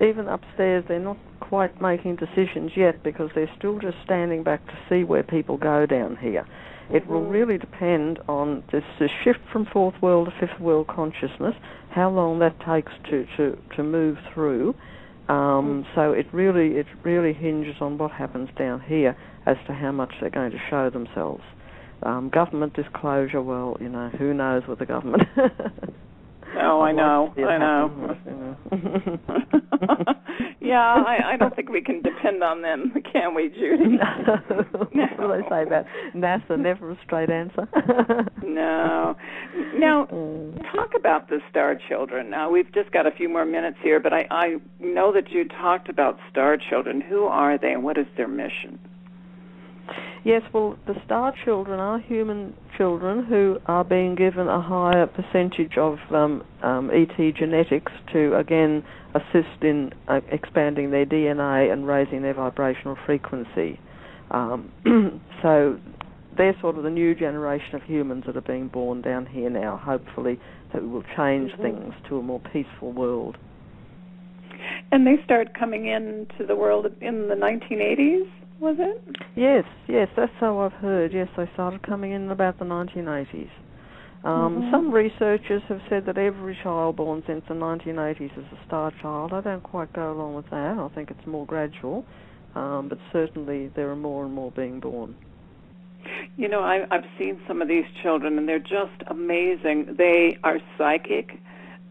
Even upstairs, they're not quite making decisions yet because they're still just standing back to see where people go down here. It will really depend on this shift from fourth world to fifth world consciousness, how long that takes to move through. So it really hinges on what happens down here as to how much they're going to show themselves. Government disclosure, well, who knows with the government. Oh, I know. Yeah, I don't think we can depend on them, can we, Judy? No. What do they say about NASA? Never a straight answer. No. Now, talk about the Star Children. Now, we've just got a few more minutes here, but I know that you talked about Star Children. Who are they, and what is their mission? Yes, well, the Star Children are human children who are being given a higher percentage of ET genetics to, again, assist in expanding their DNA and raising their vibrational frequency. So they're sort of the new generation of humans that are being born down here now, hopefully, that will change things to a more peaceful world. And they started coming into the world in the 1980s? Was it? Yes, that's how I've heard. Yes, they started coming in about the 1980s. Some researchers have said that every child born since the 1980s is a star child. I don't quite go along with that. I think it's more gradual, but certainly there are more and more being born. I've seen some of these children, and they're just amazing. They are psychic.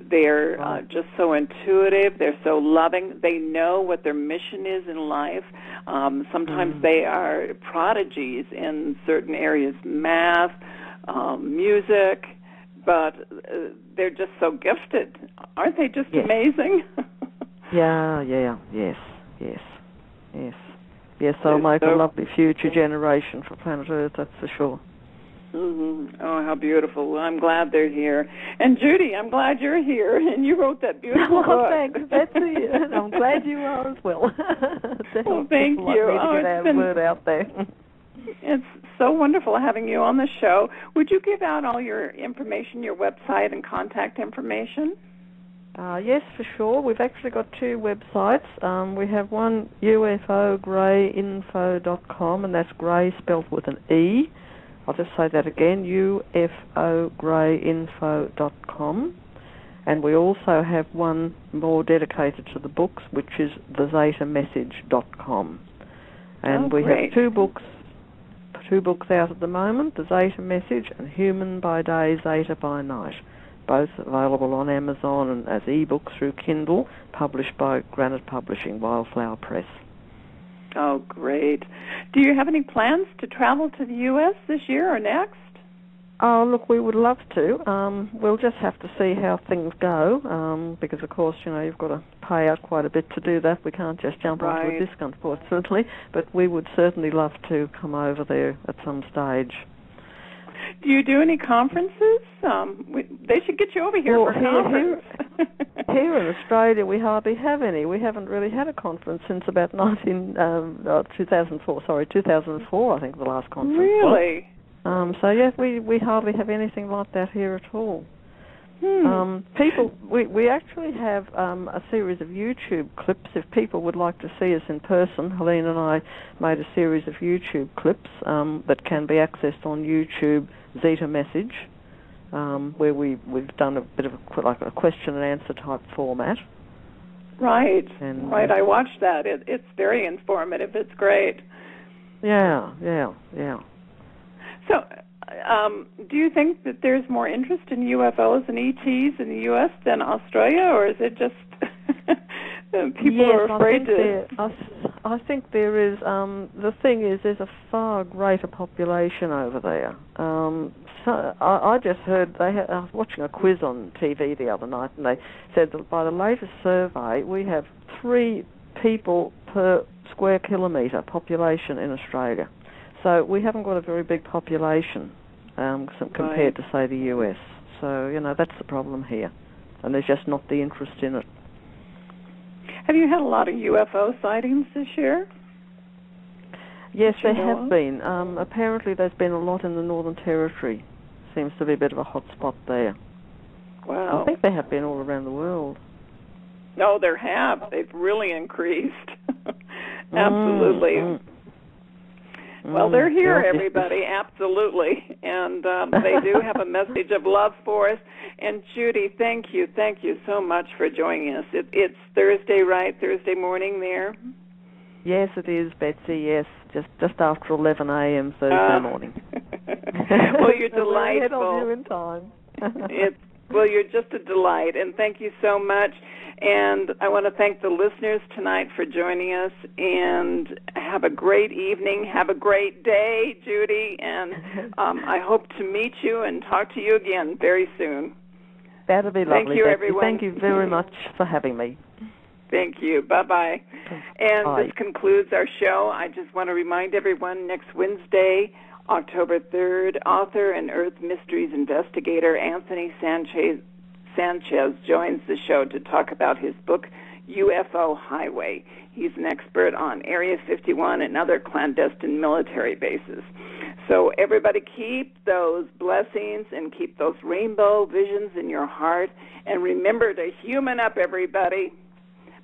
They're just so intuitive. They're so loving. They know what their mission is in life. Sometimes they are prodigies in certain areas, math, music, but they're just so gifted. Aren't they just amazing? Yes, they'll make a lovely future generation for planet Earth, that's for sure. Oh, how beautiful. Well, I'm glad they're here. And Judy, I'm glad you're here, and you wrote that beautiful book. Thanks, Betsy. I'm glad you are as well. Well, thank you. It's been word out there. It's so wonderful having you on the show. Would you give out all your information, your website and contact information? Yes, for sure. We've actually got two websites. We have one, ufograyinfo.com, and that's Gray spelled with an E. I'll just say that again, ufograyinfo.com. And we also have one more dedicated to the books, which is thezetamessage.com. And we have two books out at the moment, The Zeta Message and Human by Day, Zeta by Night. Both available on Amazon and as e-books through Kindle, published by Granite Publishing, Wildflower Press. Oh, great. Do you have any plans to travel to the U.S. this year or next? Oh, look, we would love to. We'll just have to see how things go, because, of course, you've got to pay out quite a bit to do that. We can't just jump onto a disc, unfortunately, but we would certainly love to come over there at some stage. Do you do any conferences? They should get you over here for a conference. Here in Australia, we hardly have any. We haven't really had a conference since about 2004. Sorry, 2004, I think the last conference Really? was. So yeah, we hardly have anything like that here at all. We actually have a series of YouTube clips. If people would like to see us in person, Helene and I made a series of YouTube clips that can be accessed on YouTube, Zeta Message, where we've done a bit of a question and answer type format. Right, right. I watched that. It's very informative. It's great. Yeah. So, do you think that there's more interest in UFOs and ETs in the U.S. than Australia, or is it just people are afraid to? I think there is. The thing is, there's a far greater population over there. So I just heard I was watching a quiz on TV the other night, and they said that by the latest survey, we have 3 people per square kilometre population in Australia. So we haven't got a very big population compared to, say, the US. So, that's the problem here. And there's just not the interest in it. Have you had a lot of UFO sightings this year? Yes, there have been. Apparently there's been a lot in the Northern Territory. Seems to be a bit of a hot spot there. Wow. I think they have been all around the world. No, there have. They've really increased. Absolutely. Well, they're here, everybody, absolutely. And they do have a message of love for us. And, Judy, thank you so much for joining us. It's Thursday, right? Thursday morning there? Yes, it is, Betsy, yes. Just after 11 a.m. Thursday morning. Well, you're delightful. We're ahead of you in time. Well, you're just a delight, and thank you so much. And I want to thank the listeners tonight for joining us, and have a great evening. Have a great day, Judy, and I hope to meet you and talk to you again very soon. That'll be lovely. Thank you, Betsy. everyone. Thank you very much for having me. Thank you. Bye-bye. And Bye. This concludes our show. I just want to remind everyone, next Wednesday, October 3rd, author and Earth Mysteries investigator Anthony Sanchez joins the show to talk about his book, UFO Highway. He's an expert on Area 51 and other clandestine military bases. So everybody keep those blessings and keep those rainbow visions in your heart. And remember to human up, everybody.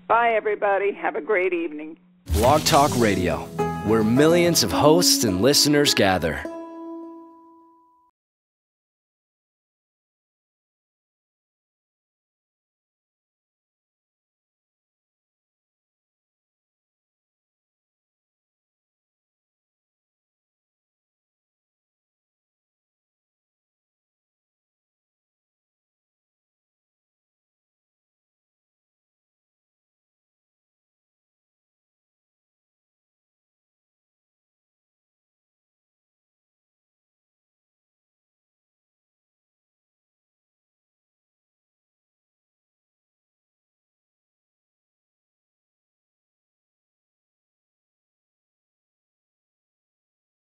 Bye, everybody. Have a great evening. Blog Talk Radio, where millions of hosts and listeners gather.